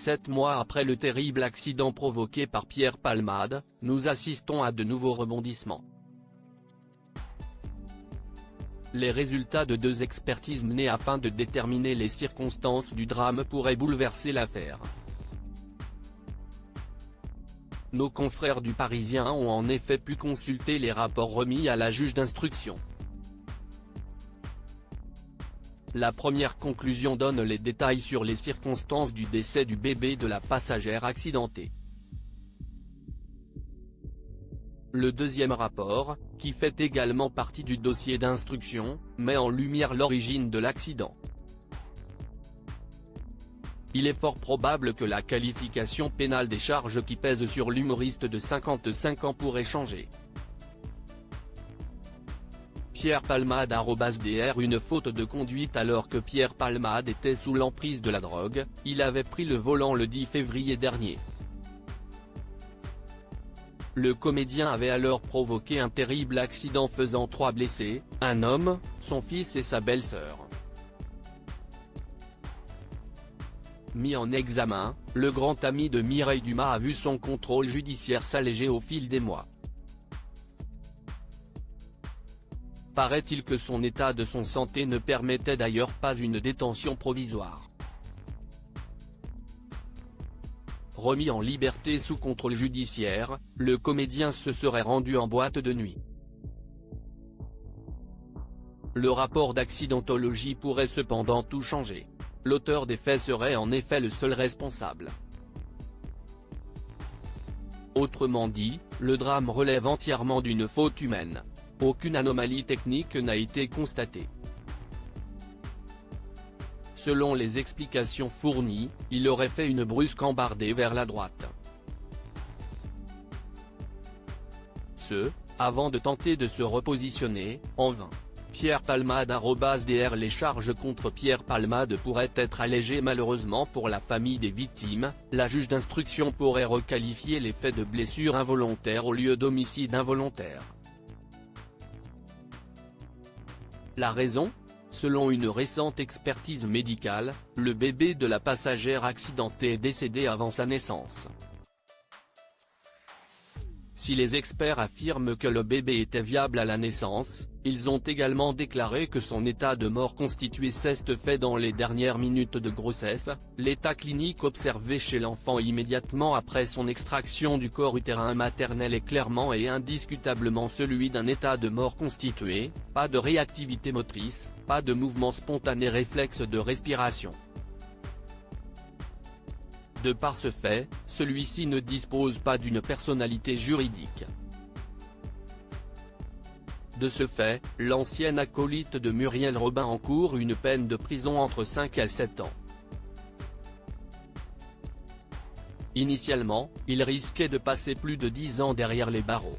7 mois après le terrible accident provoqué par Pierre Palmade, nous assistons à de nouveaux rebondissements. Les résultats de 2 expertises menées afin de déterminer les circonstances du drame pourraient bouleverser l'affaire. Nos confrères du Parisien ont en effet pu consulter les rapports remis à la juge d'instruction. La première conclusion donne les détails sur les circonstances du décès du bébé de la passagère accidentée. Le deuxième rapport, qui fait également partie du dossier d'instruction, met en lumière l'origine de l'accident. Il est fort probable que la qualification pénale des charges qui pèsent sur l'humoriste de 55 ans pourrait changer. Pierre Palmade @dr Une faute de conduite. Alors que Pierre Palmade était sous l'emprise de la drogue, il avait pris le volant le 10 février dernier. Le comédien avait alors provoqué un terrible accident faisant 3 blessés, un homme, son fils et sa belle-sœur. Mis en examen, le grand ami de Mireille Dumas a vu son contrôle judiciaire s'alléger au fil des mois. Paraît-il que son état de santé ne permettait d'ailleurs pas une détention provisoire. Remis en liberté sous contrôle judiciaire, le comédien se serait rendu en boîte de nuit. Le rapport d'accidentologie pourrait cependant tout changer. L'auteur des faits serait en effet le seul responsable. Autrement dit, le drame relève entièrement d'une faute humaine. Aucune anomalie technique n'a été constatée. Selon les explications fournies, il aurait fait une brusque embardée vers la droite. Avant de tenter de se repositionner, en vain. Pierre Palmade @dr Les charges contre Pierre Palmade pourraient être allégées. Malheureusement pour la famille des victimes, la juge d'instruction pourrait requalifier les faits de blessure involontaire au lieu d'homicide involontaire. La raison ? Selon une récente expertise médicale, le bébé de la passagère accidentée est décédé avant sa naissance. Si les experts affirment que le bébé était viable à la naissance, ils ont également déclaré que son état de mort constituait ceste fait dans les dernières minutes de grossesse. L'état clinique observé chez l'enfant immédiatement après son extraction du corps utérin maternel est clairement et indiscutablement celui d'un état de mort constitué, pas de réactivité motrice, pas de mouvement spontané réflexe de respiration. De par ce fait, celui-ci ne dispose pas d'une personnalité juridique. De ce fait, l'ancienne acolyte de Muriel Robin encourt une peine de prison entre 5 à 7 ans. Initialement, il risquait de passer plus de 10 ans derrière les barreaux.